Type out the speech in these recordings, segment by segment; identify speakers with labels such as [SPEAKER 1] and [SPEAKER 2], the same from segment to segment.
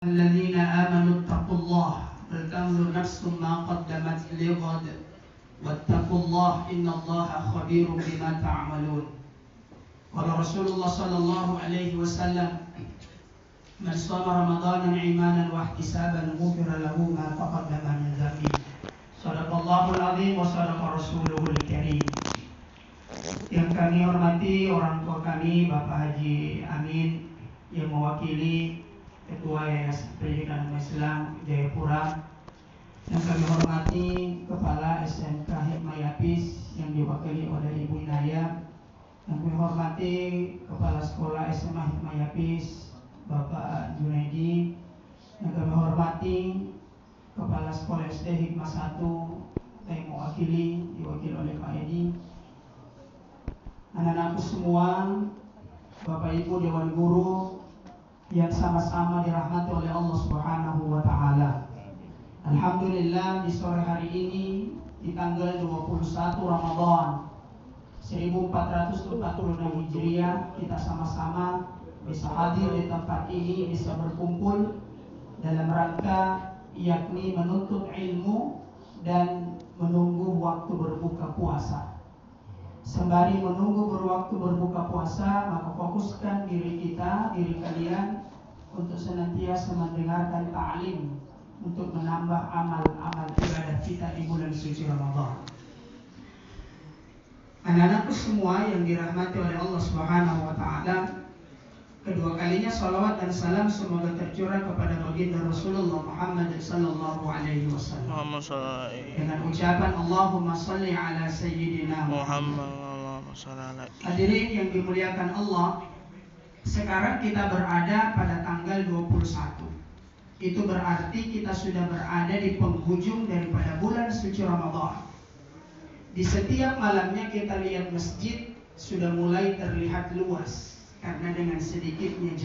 [SPEAKER 1] الذين آمنوا اتقوا الله ولتنظر نفس ما قدمت لغد واتقوا الله إن الله خبير بما تعملون. قال رسول الله صلى الله عليه وسلم من صام رمضانا إيمانا واحتسابا غفر له ما تقدم من ذنبه. صدق الله العظيم وصدق رسوله الكريم. Yang kami hormati orang tua kami, Bapak Haji Amin yang mewakili Ketua Yayasan Pendidikan Umat Islam Jayapura, yang kami hormati Kepala SMK Hikmayapis yang diwakili oleh Ibu Inaya, yang kami hormati Kepala Sekolah SMA Hikmayapis Bapak Junaidi, yang kami hormati Kepala Sekolah SD Hikmah 1 yang diwakili oleh Pak Edi, anak-anakku semua, Bapak Ibu Dewan Guru yang sama-sama dirahmati oleh Allah Subhanahu wa taala. Alhamdulillah di sore hari ini di tanggal 21 Ramadan 1446 Hijriah kita sama-sama bisa hadir di tempat ini, bisa berkumpul dalam rangka yakni menuntut ilmu dan menunggu waktu berbuka puasa. Sembari menunggu waktu berbuka puasa, maka fokuskan diri kalian untuk senantiasa mendengarkan ta'lim untuk menambah amal-amal ibadah kita di bulan suci Ramadan. Anak-anakku semua yang dirahmati oleh Allah Subhanahu wa taala, kedua kalinya salawat dan salam semoga tercurah kepada baginda Rasulullah Muhammad sallallahu alaihi wasallam. Dengan ucapan Allahumma salli ala sayyidina Muhammad. Hadirin yang dimuliakan Allah, sekarang kita berada pada tanggal 21. Itu berarti kita sudah berada di penghujung daripada bulan suci Ramadan. Di setiap malamnya kita lihat masjid sudah mulai terlihat luas karena dengan sedikitnya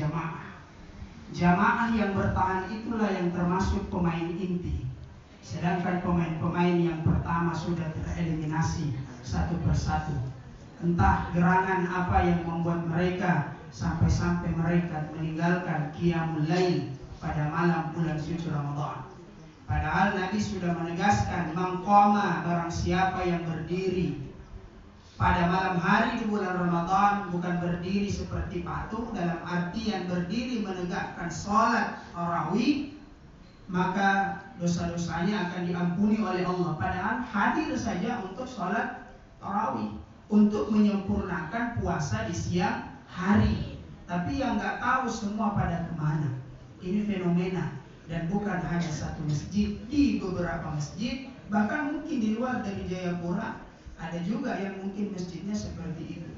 [SPEAKER 1] jamaah yang bertahan itulah yang termasuk pemain inti. Sedangkan pemain-pemain yang pertama sudah tereliminasi satu persatu. Entah gerangan apa yang membuat mereka sampai mereka meninggalkan qiyamul lail pada malam bulan suci Ramadan. Padahal Nabi sudah menegaskan maqama, barang siapa yang berdiri pada malam hari di bulan Ramadan, bukan berdiri seperti patung, dalam artian berdiri menegakkan sholat tarawih, maka dosa-dosanya akan diampuni oleh Allah. Padahal hadir saja untuk sholat tarawih, untuk menyempurnakan puasa di siang hari. Tapi yang nggak tahu semua pada kemana. Ini fenomena, dan bukan hanya satu masjid, di beberapa masjid, bahkan mungkin di luar dari Jayapura ada juga yang mungkin masjidnya seperti itu.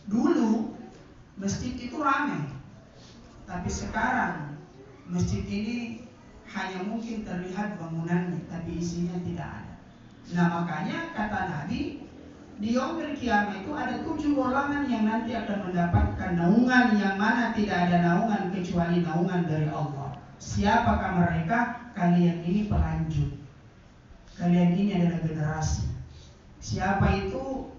[SPEAKER 1] Dulu masjid itu ramai, tapi sekarang masjid ini hanya mungkin terlihat bangunannya, tapi isinya tidak ada. Nah makanya kata Nabi, di yaumil qiyamah itu ada 7 golongan yang nanti akan mendapatkan naungan yang mana tidak ada naungan kecuali naungan dari Allah. Siapakah mereka? Kalian ini pelanjut. Kalian ini adalah generasi. Siapa itu?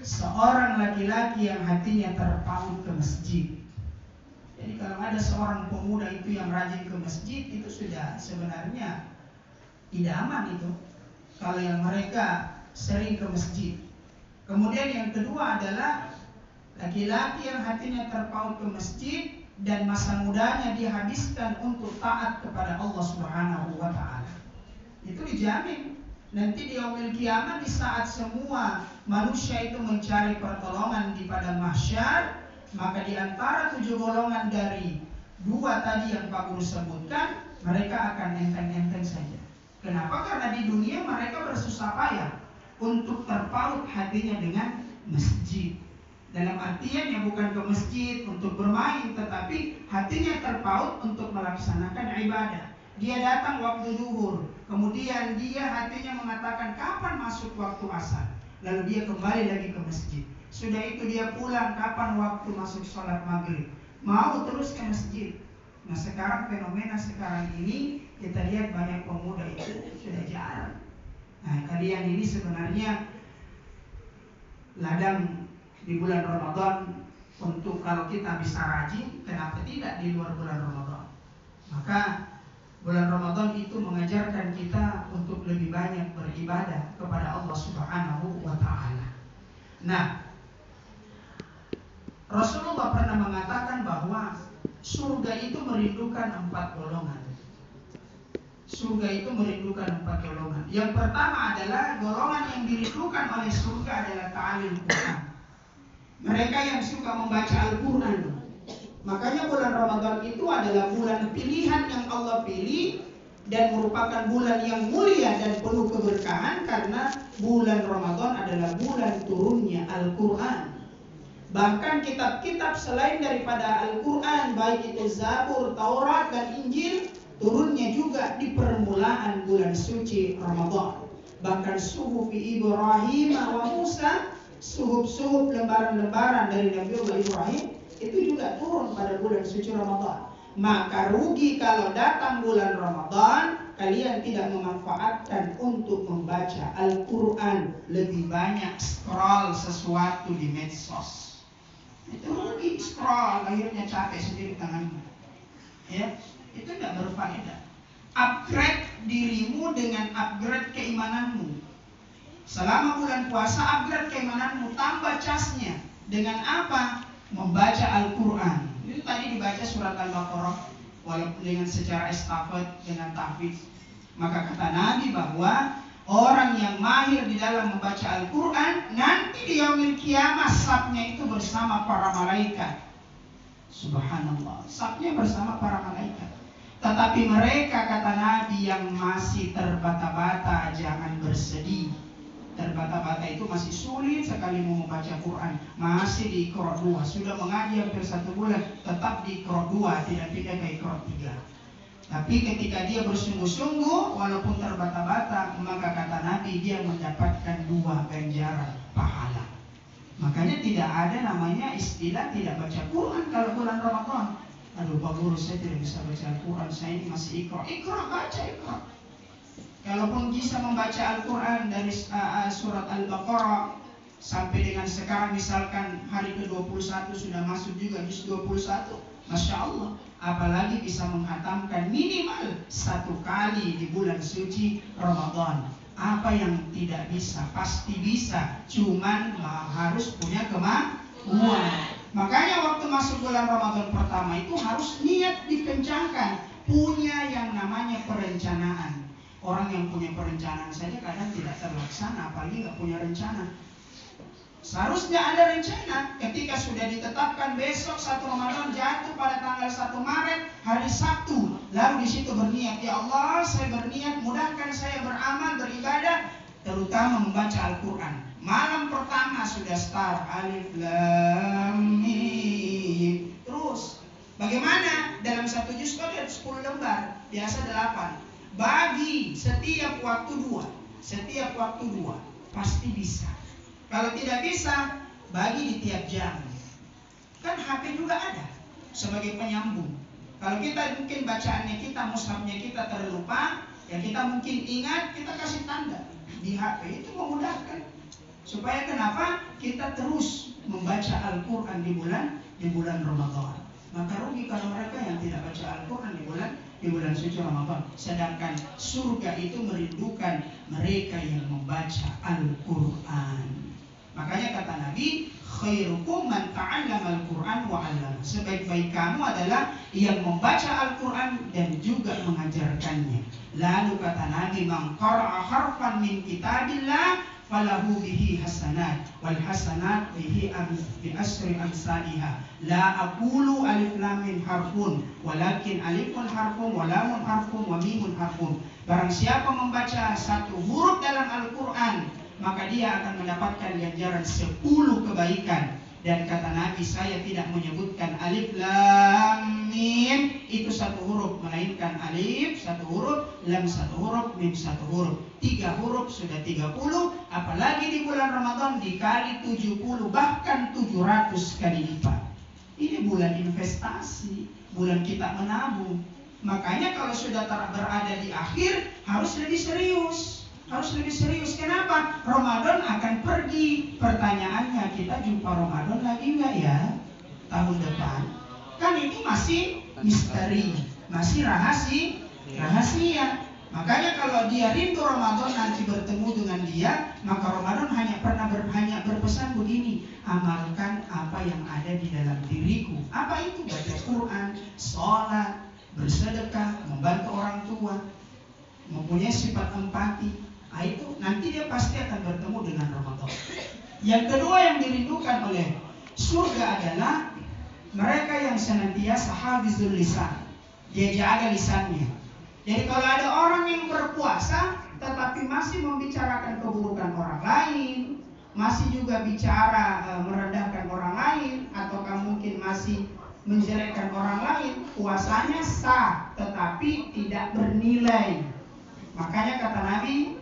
[SPEAKER 1] Seorang laki-laki yang hatinya terpaut ke masjid. Jadi kalau ada seorang pemuda itu yang rajin ke masjid, itu sudah sebenarnya idaman itu. Kalau yang mereka sering ke masjid. Kemudian yang kedua adalah laki-laki yang hatinya terpaut ke masjid dan masa mudanya dihabiskan untuk taat kepada Allah Subhanahu wa taala. Itu dijamin nanti di yaumil qiyamah, di saat semua manusia itu mencari pertolongan di padang mahsyar, maka di antara 7 golongan dari 2 tadi yang Pak Guru sebutkan, mereka akan enteng-enteng saja. Kenapa? Karena di dunia mereka bersusah payah untuk terpaut hatinya dengan masjid. Dalam artian yang bukan ke masjid untuk bermain, tetapi hatinya terpaut untuk melaksanakan ibadah. Dia datang waktu zuhur, kemudian dia hatinya mengatakan kapan masuk waktu asar, lalu dia kembali lagi ke masjid. Sudah itu dia pulang, kapan waktu masuk sholat maghrib, mau terus ke masjid. Nah sekarang fenomena sekarang ini kita lihat banyak pemuda itu sudah jarang. Nah kalian ini sebenarnya ladang di bulan Ramadan untuk kalau kita bisa rajin, kenapa tidak di luar bulan Ramadan? Maka bulan Ramadan itu mengajarkan kita untuk lebih banyak beribadah kepada Allah Subhanahu wa Ta'ala. Nah, Rasulullah pernah mengatakan bahwa surga itu merindukan 4 golongan. Surga itu merindukan 4 golongan. Yang pertama adalah golongan yang dirindukan oleh surga adalah ta'alil Quran. Mereka yang suka membaca Al-Quran. Makanya bulan Ramadan itu adalah bulan pilihan yang Allah pilih dan merupakan bulan yang mulia dan penuh keberkahan karena bulan Ramadan adalah bulan turunnya Al-Quran. Bahkan kitab-kitab selain daripada Al-Quran, baik itu Zabur, Taurat, dan Injil, turunnya juga di permulaan bulan suci Ramadan. Bahkan suhuf Ibrahim wa Musa, suhuf-suhuf lembaran-lembaran dari Nabiullah Ibrahim, itu juga turun pada bulan suci Ramadan. Maka rugi kalau datang bulan Ramadan kalian tidak memanfaatkan untuk membaca Al-Quran, lebih banyak scroll sesuatu di medsos. Itu rugi, scroll, akhirnya capek sendiri tanganmu. Ya, itu tidak berfaedah. Upgrade dirimu dengan upgrade keimananmu. Selama bulan puasa upgrade keimananmu, tambah casnya dengan apa? Membaca Al-Quran. Itu tadi dibaca surat Al-Baqarah walaupun dengan secara estafet, dengan tahfiz. Maka kata Nabi bahwa orang yang mahir di dalam membaca Al-Quran nanti di yaumil kiamah safnya itu bersama para malaikat. Subhanallah, safnya bersama para malaikat. Tetapi mereka, kata Nabi, yang masih terbata-bata jangan bersedih. Terbata-bata itu masih sulit sekali mau membaca Quran, masih di Iqra 2, sudah mengaji hampir 1 bulan, tetap di Iqra 2, tidak pindah ke Iqra 3. Tapi ketika dia bersungguh-sungguh walaupun terbata-bata, maka kata Nabi dia mendapatkan 2 ganjaran pahala. Makanya tidak ada namanya istilah tidak baca Quran kalau bulan Ramadan. Aduh Pak Guru, saya tidak bisa baca Al-Quran, saya ini masih Iqra. Iqra, baca Iqra. Kalaupun bisa membaca Al-Quran dari surat Al-Baqarah sampai dengan sekarang, misalkan hari ke-21 sudah masuk juga juz 21, Masya Allah. Apalagi bisa menghatamkan minimal 1 kali di bulan suci Ramadan. Apa yang tidak bisa? Pasti bisa, cuman harus punya kemampuan. Makanya waktu masuk bulan Ramadan pertama itu harus niat dikencangkan, punya yang namanya perencanaan. Orang yang punya perencanaan saja kadang tidak terlaksana, apalagi nggak punya rencana. Seharusnya ada rencana. Ketika sudah ditetapkan besok 1 Ramadan jatuh pada tanggal 1 Maret hari Sabtu, lalu di situ berniat, ya Allah, saya berniat mudahkan saya beramal, beribadah, terutama membaca Al-Quran. Malam pertama sudah start alif lam mim. Terus bagaimana? Dalam 1 juz ada 10 lembar, biasa 8. Bagi setiap waktu 2, setiap waktu 2, pasti bisa. Kalau tidak bisa, bagi di tiap jam. Kan HP juga ada sebagai penyambung. Kalau kita mungkin bacaannya kita, mushafnya kita terlupa, ya kita mungkin ingat, kita kasih tanda di HP, itu memudahkan. Supaya kenapa? Kita terus membaca Al-Quran di bulan Ramadan. Maka rugi kalau mereka yang tidak baca Al-Quran di bulan suci Ramadan. Sedangkan surga itu merindukan mereka yang membaca Al-Quran. Makanya kata Nabi, khairukum man ta'allama Al-Quran wa 'allama. Sebaik-baik kamu adalah yang membaca Al-Quran dan juga mengajarkannya. Lalu kata Nabi, man qara'a harfan min kitabillah falahu bihi hasanat wal hasanat bihi bi asri amsalihha. La aqulu alif lam mim harfun walakin alifun harfun wa lamun harfun wa mimun harfun. Barang siapa membaca 1 huruf dalam Al-Quran, maka dia akan mendapatkan ganjaran 10 kebaikan. Dan kata Nabi, saya tidak menyebutkan alif lam mim itu 1 huruf, melainkan alif 1 huruf, lam 1 huruf, mim 1 huruf. 3 huruf sudah 30, apalagi di bulan Ramadan dikali 70, bahkan 700 kali lipat. Ini bulan investasi, bulan kita menabung. Makanya kalau sudah berada di akhir harus lebih serius. Harus lebih serius. Kenapa? Ramadan akan pergi. Pertanyaannya, kita jumpa Ramadan lagi enggak ya tahun depan? Kan itu masih misteri. masih rahasia. Makanya kalau dia rindu Ramadan nanti bertemu dengan dia, maka Ramadan hanya berpesan begini, amalkan apa yang ada di dalam diriku. Apa itu? Baca Quran, sholat, bersedekah, membantu orang tua, mempunyai sifat empati. Nah, itu nanti dia pasti akan bertemu dengan Ramadan. Yang kedua yang dirindukan oleh surga adalah mereka yang senantiasa hafizul lisan. Dia jaga lisannya. Jadi kalau ada orang yang berpuasa tetapi masih membicarakan keburukan orang lain, masih juga bicara merendahkan orang lain, ataukah mungkin masih menjelekkan orang lain, puasanya sah tetapi tidak bernilai. Makanya kata Nabi,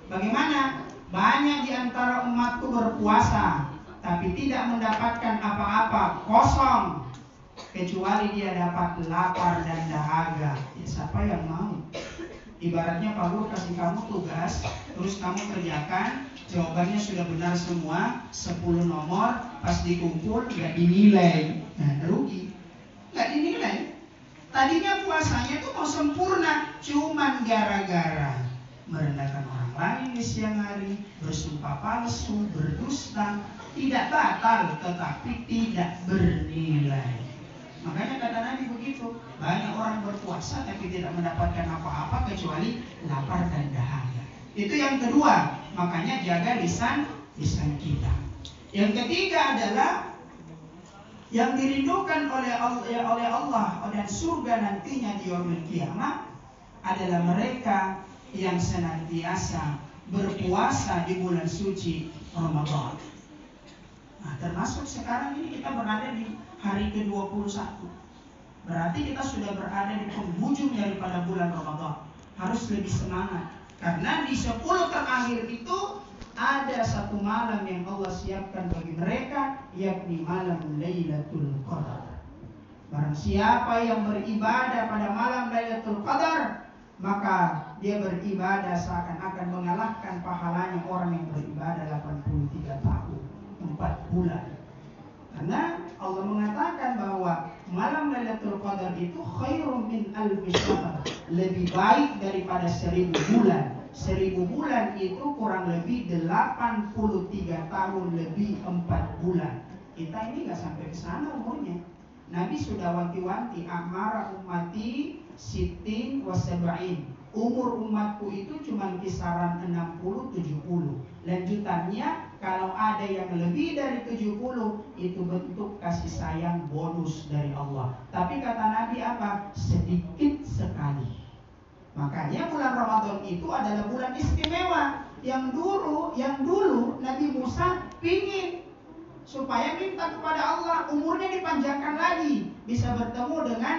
[SPEAKER 1] bagaimana? Banyak di antara umatku berpuasa tapi tidak mendapatkan apa-apa, kosong, kecuali dia dapat lapar dan dahaga. Ya, siapa yang mau? Ibaratnya Pak Guru kasih kamu tugas, terus kamu kerjakan, jawabannya sudah benar semua, 10 nomor, pas dikumpul nggak dinilai. Nah, rugi. Nggak dinilai. Tadinya puasanya tuh mau sempurna, cuman gara-gara merendahkan orang lain di siang hari, bersumpah palsu, berdusta, tidak batal tetapi tidak bernilai. Makanya kata Nabi begitu, banyak orang berpuasa tapi tidak mendapatkan apa-apa kecuali lapar dan dahaga. Itu yang kedua, makanya jaga lisan kita. Yang ketiga adalah yang dirindukan oleh Allah dan surga nantinya di yaumil kiamat adalah mereka yang senantiasa berpuasa di bulan suci Ramadan. Nah, termasuk sekarang ini kita berada di hari ke-21. Berarti kita sudah berada di penghujung daripada bulan Ramadan. Harus lebih semangat. Karena di 10 terakhir itu ada satu malam yang Allah siapkan bagi mereka, yakni malam Lailatul Qadar. Barang siapa yang beribadah pada malam Lailatul Qadar, maka dia beribadah seakan-akan mengalahkan pahalanya orang yang beribadah 83 tahun, 4 bulan. Karena Allah mengatakan bahwa malam Lailatul Qadar itu khairum min alfi syahr, lebih baik daripada 1000 bulan. 1000 bulan itu kurang lebih 83 tahun lebih 4 bulan. Kita ini gak sampai ke sana umurnya. Nabi sudah wanti-wanti, amara ummati sittin wa sab'in. Umur umatku itu cuma kisaran 60-70. Lanjutannya, kalau ada yang lebih dari 70, itu bentuk kasih sayang bonus dari Allah. Tapi kata Nabi apa? Sedikit sekali. Makanya bulan Ramadan itu adalah bulan istimewa. Yang dulu Nabi Musa pingin supaya minta kepada Allah umurnya dipanjangkan lagi, bisa bertemu dengan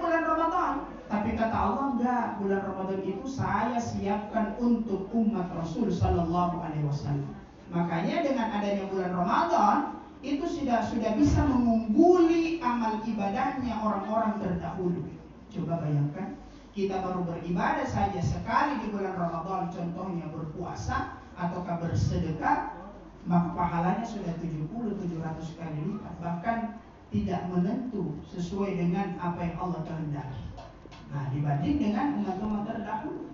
[SPEAKER 1] bulan Ramadan. Tapi kata Allah, enggak, bulan Ramadan itu saya siapkan untuk umat Rasul sallallahu alaihi wasallam. Makanya dengan adanya bulan Ramadan itu sudah bisa mengungguli amal ibadahnya orang-orang terdahulu. Coba bayangkan, kita baru beribadah saja sekali di bulan Ramadan, contohnya berpuasa ataukah bersedekah, maka pahalanya sudah 70-700 kali lipat, bahkan tidak menentu sesuai dengan apa yang Allah kehendaki. Nah, dibanding dengan umat-umat terdahulu.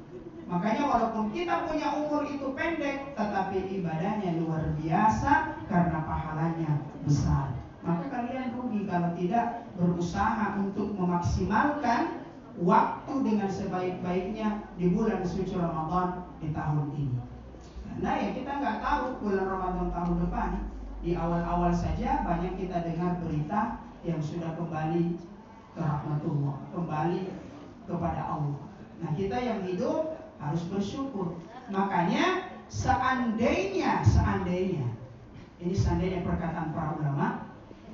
[SPEAKER 1] Makanya walaupun kita punya umur itu pendek, tetapi ibadahnya luar biasa karena pahalanya besar. Maka kalian rugi kalau tidak berusaha untuk memaksimalkan waktu dengan sebaik-baiknya di bulan suci Ramadan di tahun ini. Karena ya kita nggak tahu bulan Ramadan tahun depan. Di awal-awal saja banyak kita dengar berita yang sudah kembali ke rahmatullah, kembali kepada Allah. Nah, kita yang hidup harus bersyukur. Makanya seandainya ini seandainya perkataan para ulama,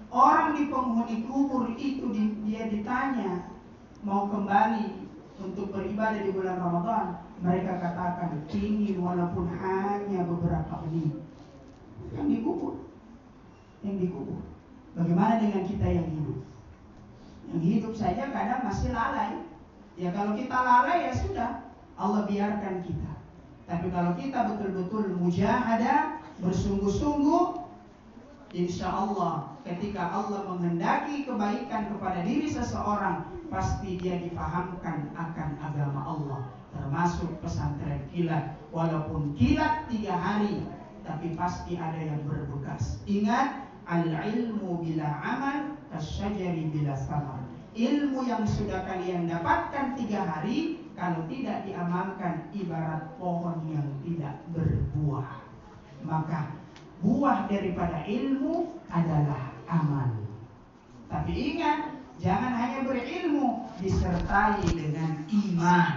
[SPEAKER 1] orang di penghuni kubur itu dia ditanya mau kembali untuk beribadah di bulan Ramadan, mereka katakan ini walaupun hanya beberapa menit. Yang dikubur. Bagaimana dengan kita yang hidup? Yang hidup saja kadang masih lalai. Ya kalau kita lalai ya sudah, Allah biarkan kita. Tapi kalau kita betul-betul mujahadah, bersungguh-sungguh, insya Allah ketika Allah menghendaki kebaikan kepada diri seseorang, pasti dia dipahamkan akan agama Allah, termasuk pesantren kilat. Walaupun kilat 3 hari, tapi pasti ada yang berbekas. Ingat, al-ilmu bila amal kasyajari bila samar. Ilmu yang sudah kalian dapatkan 3 hari, kalau tidak diamalkan ibarat pohon yang tidak berbuah. Maka buah daripada ilmu adalah amal. Tapi ingat, jangan hanya berilmu, disertai dengan iman.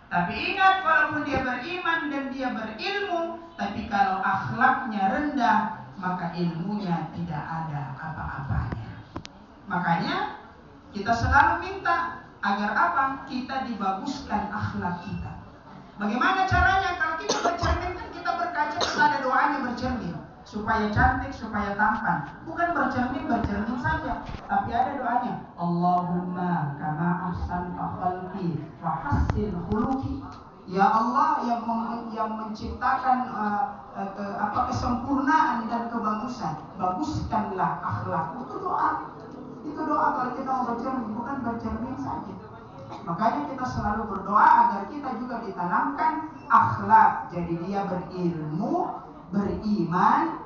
[SPEAKER 1] Tapi ingat, walaupun dia beriman dan dia berilmu, tapi kalau akhlaknya rendah, maka ilmunya tidak ada apa-apanya. Makanya kita selalu minta agar apa? Kita dibaguskan akhlak kita. Bagaimana caranya? Kalau kita bercermin kan kita berkaca, kita ada doanya bercermin supaya cantik, supaya tampan. Bukan bercermin saja, tapi ada doanya. Allahumma kama ahsanta khalqi wa hassin khuluqi. Ya Allah yang menciptakan kesempurnaan dan kebagusan, baguskanlah akhlak. Itu doa. Itu doa kalau kita mau bercermin, bukan bercermin saja. Makanya kita selalu berdoa agar kita juga ditanamkan akhlak. Jadi dia berilmu, beriman,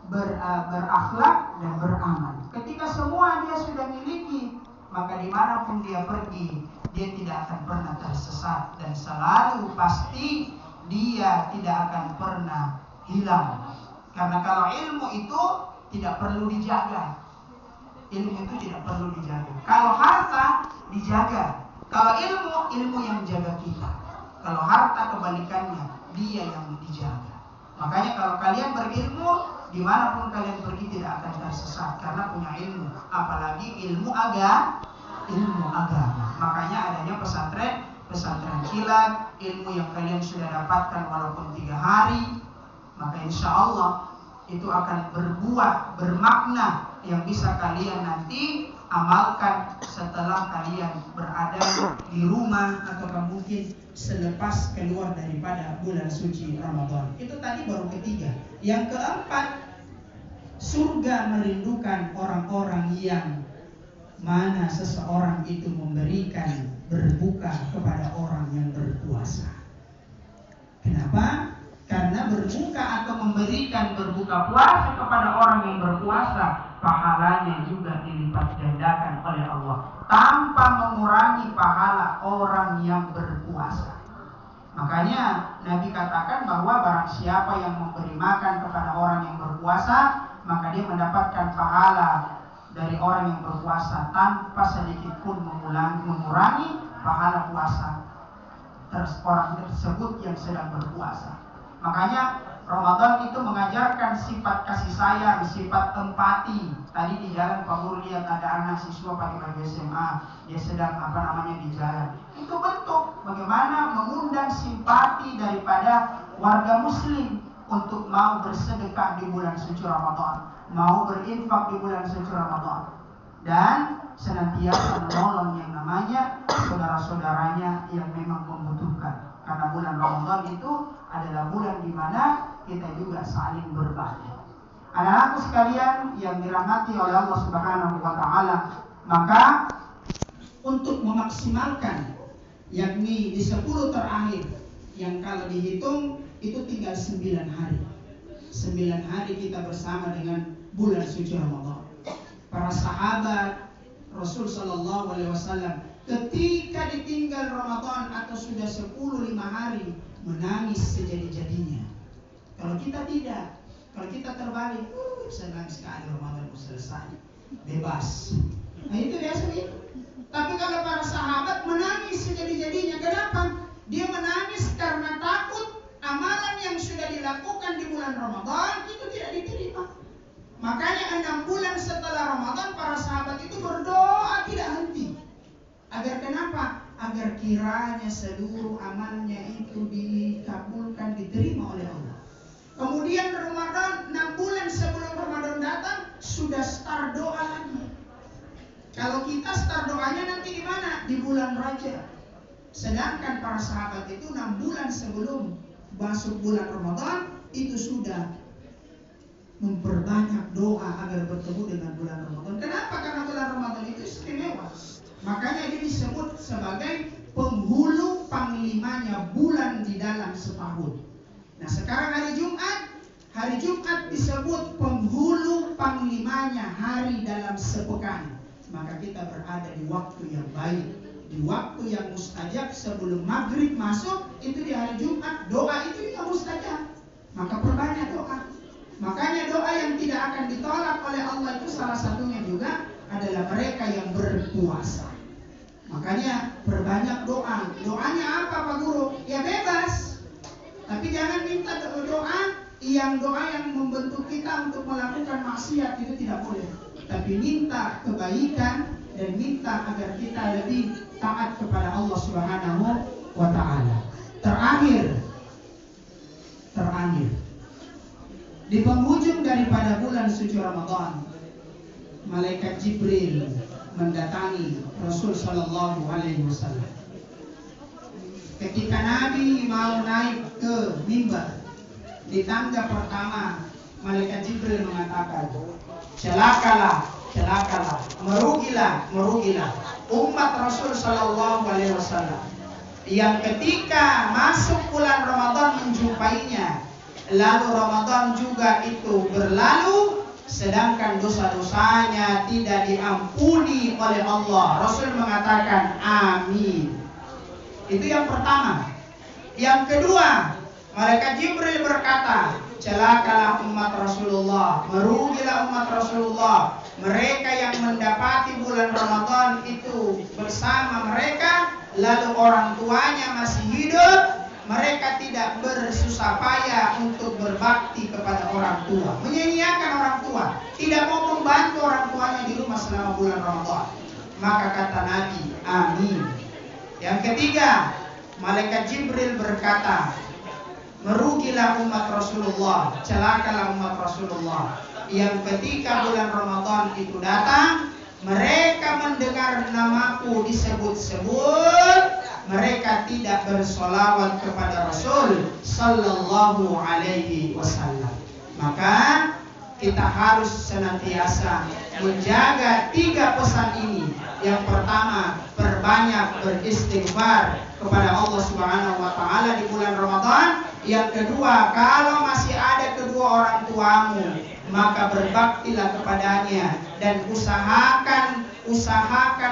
[SPEAKER 1] berakhlak dan beramal. Ketika semua dia sudah miliki, maka dimanapun dia pergi, dia tidak akan pernah tersesat dan selalu pasti dia tidak akan pernah hilang. Karena kalau ilmu itu tidak perlu dijaga. Ilmu itu tidak perlu dijaga. Kalau harta dijaga. Kalau ilmu yang menjaga kita. Kalau harta kebalikannya, dia yang dijaga. Makanya kalau kalian berilmu, dimanapun kalian pergi tidak akan tersesat karena punya ilmu. Apalagi ilmu agama. Makanya adanya pesantren kilat, ilmu yang kalian sudah dapatkan walaupun 3 hari, maka insya Allah itu akan berbuah, bermakna yang bisa kalian nanti amalkan setelah kalian berada di rumah atau mungkin selepas keluar daripada bulan suci Ramadan. Itu tadi baru ketiga. Yang keempat, surga merindukan orang-orang yang mana seseorang itu memberikan berbuka kepada orang yang berpuasa. Kenapa? Karena berbuka atau memberikan berbuka puasa kepada orang yang berpuasa, pahalanya juga dilipat gandakan oleh Allah tanpa mengurangi pahala orang yang berpuasa. Makanya Nabi katakan bahwa barang siapa yang memberi makan kepada orang yang berpuasa, maka dia mendapatkan pahala dari orang yang berpuasa tanpa sedikit pun mengurangi pahala puasa orang tersebut yang sedang berpuasa. Makanya Ramadan itu mengajarkan sifat kasih sayang, sifat empati. Tadi di jalan Pak Guru lihat ada anak siswa pakai baju SMA, dia sedang di jalan. Itu bentuk bagaimana mengundang simpati daripada warga muslim untuk mau bersedekah di bulan suci Ramadan, mau berinfak di bulan suci Ramadan, dan senantiasa menolong yang namanya saudara-saudaranya yang memang membutuhkan. Karena bulan Ramadan itu adalah bulan di mana kita juga saling berbagi. Anak-anakku sekalian yang dirahmati oleh Allah Subhanahu wa taala, maka untuk memaksimalkan yakni di 10 terakhir yang kalau dihitung itu tinggal 9 hari. 9 hari kita bersama dengan bulan suci Ramadan. Para sahabat Rasul sallallahu alaihi wasallam ketika ditinggal Ramadan atau sudah 10-5 hari menangis sejadi-jadinya. Kalau kita tidak, kalau kita terbalik, senang sekali Ramadan selesai, bebas. Nah itu biasa itu. Tapi kalau para sahabat menangis sejadi-jadinya, kenapa? Dia menangis karena takut amalan yang sudah dilakukan di bulan Ramadan itu tidak diterima. Makanya 6 bulan setelah Ramadan para sahabat itu berdoa tidak henti. Agar kenapa? Agar kiranya seluruh amalnya itu dikabulkan, diterima oleh Allah. Kemudian Ramadan, 6 bulan sebelum Ramadan datang, sudah start doa lagi. Kalau kita start doanya nanti di mana? Di bulan Rajab. Sedangkan para sahabat itu 6 bulan sebelum masuk bulan Ramadan, itu sudah memperbanyak doa agar bertemu dengan bulan Ramadan. Kenapa? Karena bulan Ramadan itu istimewa. Makanya dia disebut sebagai penghulu panglimanya bulan di dalam setahun. Nah, sekarang hari Jumat disebut penghulu panglimanya hari dalam sepekan. Maka kita berada di waktu yang baik, di waktu yang mustajab. Sebelum maghrib masuk, itu di hari Jumat, doa itu juga mustajab. Maka perbanyak doa. Makanya doa yang tidak akan ditolak oleh Allah itu salah satunya juga adalah mereka yang berpuasa. Makanya perbanyak doa. Doanya apa Pak Guru? Ya bebas. Tapi jangan minta doa yang membentuk kita untuk melakukan maksiat, itu tidak boleh. Tapi minta kebaikan dan minta agar kita lebih taat kepada Allah Subhanahu wa taala. Terakhir di penghujung daripada bulan suci Ramadan, malaikat Jibril mendatangi Rasul sallallahu alaihi wasallam. Ketika Nabi mau naik ke mimbar, di tangga pertama malaikat Jibril mengatakan, celakalah, merugilah umat Rasul sallallahu alaihi wasallam yang ketika masuk bulan Ramadan menjumpainya, lalu Ramadan juga itu berlalu, sedangkan dosa-dosanya tidak diampuni oleh Allah. Rasul mengatakan amin. Itu yang pertama. Yang kedua, malaikat Jibril berkata, celakalah umat Rasulullah, merugilah umat Rasulullah, mereka yang mendapati bulan Ramadan itu bersama mereka, lalu orang tuanya masih hidup, mereka tidak bersusah payah untuk berbakti kepada orang tua, menyia-nyiakan orang tua, tidak mau membantu orang tuanya di rumah selama bulan Ramadan. Maka kata Nabi, amin. Yang ketiga, malaikat Jibril berkata, merugilah umat Rasulullah, celakalah umat Rasulullah yang ketika bulan Ramadan itu datang, mereka mendengar namaku disebut-sebut, mereka tidak bersolawat kepada Rasul sallallahu alaihi wasallam. Maka kita harus senantiasa menjaga 3 pesan ini. Yang pertama, perbanyak beristighfar kepada Allah Subhanahu wa taala di bulan Ramadan. Yang kedua, kalau masih ada kedua orang tuamu, maka berbaktilah kepadanya dan usahakan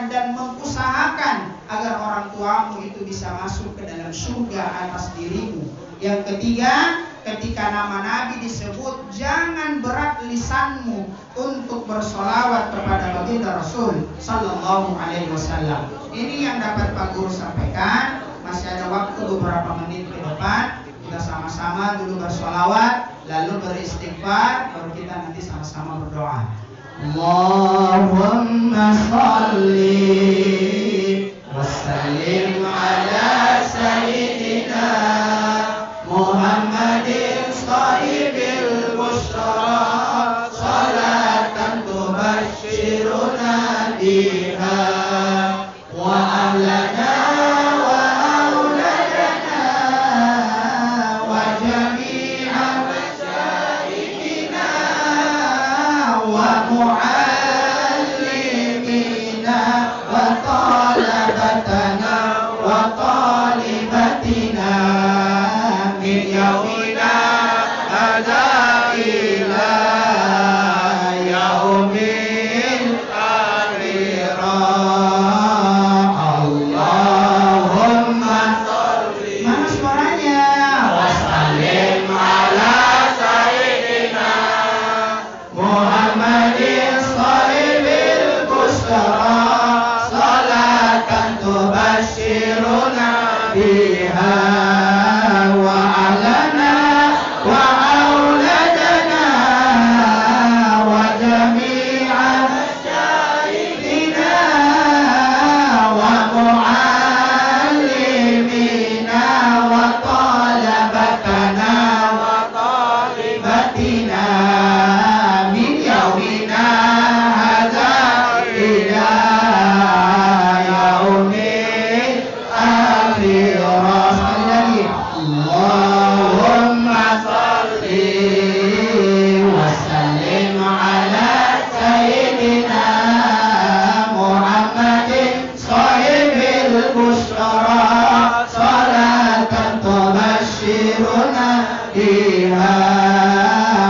[SPEAKER 1] dan mengusahakan agar orang tuamu itu bisa masuk ke dalam surga atas dirimu. Yang ketiga, ketika nama Nabi disebut, jangan berat lisanmu untuk bersolawat kepada baginda Rasul sallallahu alaihi wasallam. Ini yang dapat Pak Guru sampaikan. Masih ada waktu beberapa menit ke depan. Kita sama-sama dulu bersolawat, lalu beristighfar, baru kita nanti sama-sama berdoa. Allahumma salli wa sallim ala sayyidina Muhammadin sahibil bushra, salatan tubashshiruna biha wa ahlana wa auladana wa jami'a masyayikhina wa muallimina wa talabatana wa talibatina min yaumina hadza ila yaumil akhirah. Allahumma sholli, mana suaranya, wa sallim ala sayyidina Muhammadin sahibil bushra, salatan tubashshiruna البشرى صلاة تبشرنا بها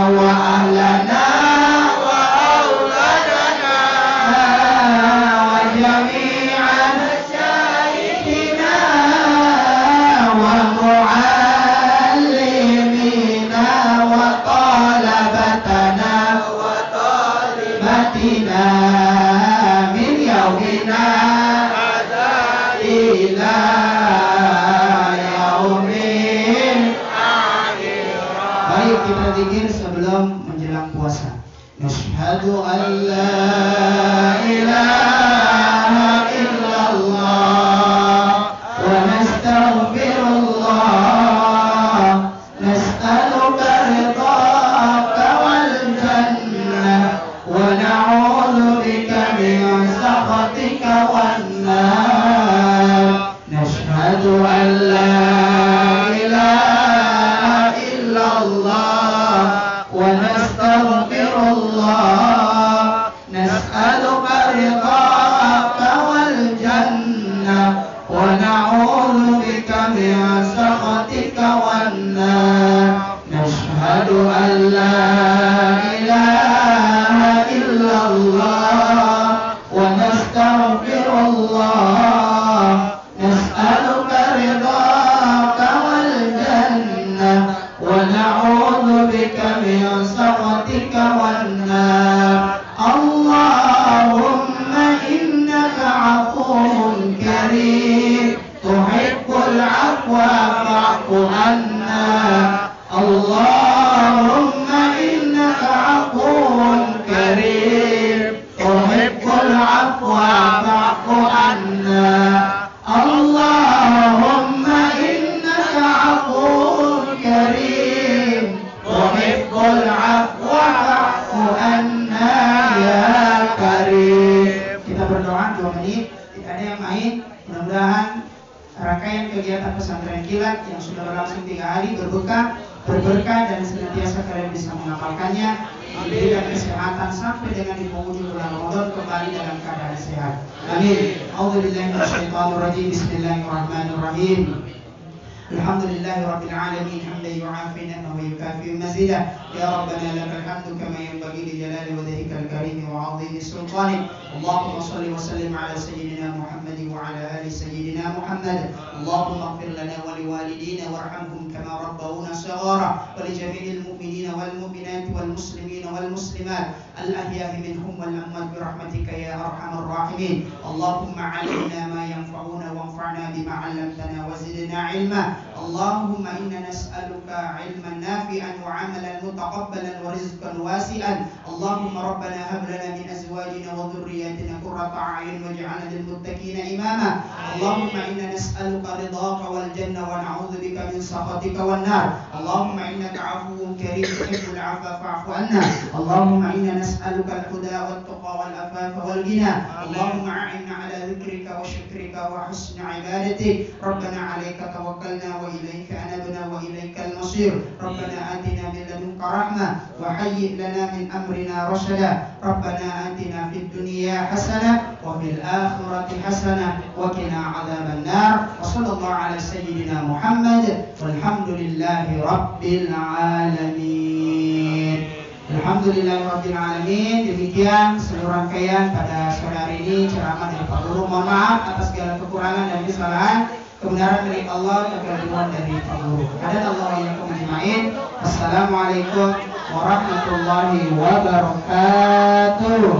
[SPEAKER 1] وأهلنا وأولادنا وجميع مشايخنا ومعلمينا وطلبتنا وطالباتنا من يومنا هذا إلى يوم الآخرة. Baik, kita zikir sebelum menjelang puasa. Nashhadu an la ilaha illallah wa nastaghfirullah nas'aluka ridhaka wal jannah wa na'udzu bika min sakhatika wan nar. Nashhadu an la ilaha illallah wa nastaghfirullah nas'aluka ridhaka wal jannah wa na'udzu bika min sakhatika wan nar. Nashhadu an la ilaha illallah wa nastaghfirullah nas'aluka ridhaka wal jannah wa na'udzu bika min sakhatika wan nar. Allahumma innaka 'afuwwun karim tuhibbul 'afwa fa'fu 'anna. Allahumma innaka 'afuwwun karim tuhibbul 'afwa fa'fu 'anna. Allahumma innaka 'afuwwun karim tuhibbul 'afwa fa'fu anna ya karim. Kita berdoa 2 menit, tidak ada yang main. Mudah-mudahan rangkaian kegiatan pesantren kilat yang sudah berlangsung 3 hari berberkah dan senantiasa kalian bisa menghafalkannya, diberikan kesehatan sampai dengan di penghujung bulan Ramadan kembali dalam keadaan sehat. Amin. A'udzubillahi minasyaitonir rajim. Bismillahirrahmanirrahim. Alhamdulillahi rabbil alamin hamdan yu'afi ni'amahu wa yukafi mazidah. Ya rabbana lakal hamdu kama yanbaghi li jalali wajhikal karim wa 'azimi sultanik. Allahumma shalli wa sallim ala sayyidina Muhammad wa ala ali sayyidina Muhammad. Allahumma ighfir lana wa liwalidina warhamhum kama rabbawna shighara wa li jami'il mu'minina wal mu'minati wal muslimina wal muslimat al ahya'i minhum wal amwat bi rahmatika ya arhamar rahimin. Allahumma 'allimna ma yanfa'una wanfa'na bima 'allamtana wa zidna 'ilma. Allahumma inna nas'aluka 'ilman nafi'an wa 'amalan mutaqabbalan wa rizqan wasi'an. Allahumma rabbana hab lana min azwajina wa dhurriyyatina qurrata a'yun waj'alna lil muttaqina imama. Allahumma inna nas'aluka ridhaka wal janna wa na'udzu bika min sakhatika wan nar. Allahumma innaka 'afuwwun karim tuhibbul 'afwa fa'fu 'anna. Allahumma inna nas'aluka al-huda wat tuqa wal afafa wal ghina. Allahumma a'inna 'ala dhikrika wa syukrika wa husni 'ibadatik. Rabbana 'alaika tawakkalna wa ilayka anabna wa ilaikal masir. Rabbana atina min ladunka rahmah wa hayyi' lana min amrina rashada. Rabbana atina fid dunya hasanah wa fil akhirati hasanah wa qina adzaban nar. Wa sallallahu ala sayyidina Muhammad walhamdulillahi rabbil alamin. Alhamdulillahi rabbil alamin. Demikian seluruh rangkaian pada sore hari ini ceramah dari Pak Guru. Mohon maaf atas segala kekurangan dan kesalahan. Kebenaran milik Allah, kebenaran dari Allah. Ada Allah yang ajma'in. Assalamualaikum warahmatullahi wabarakatuh.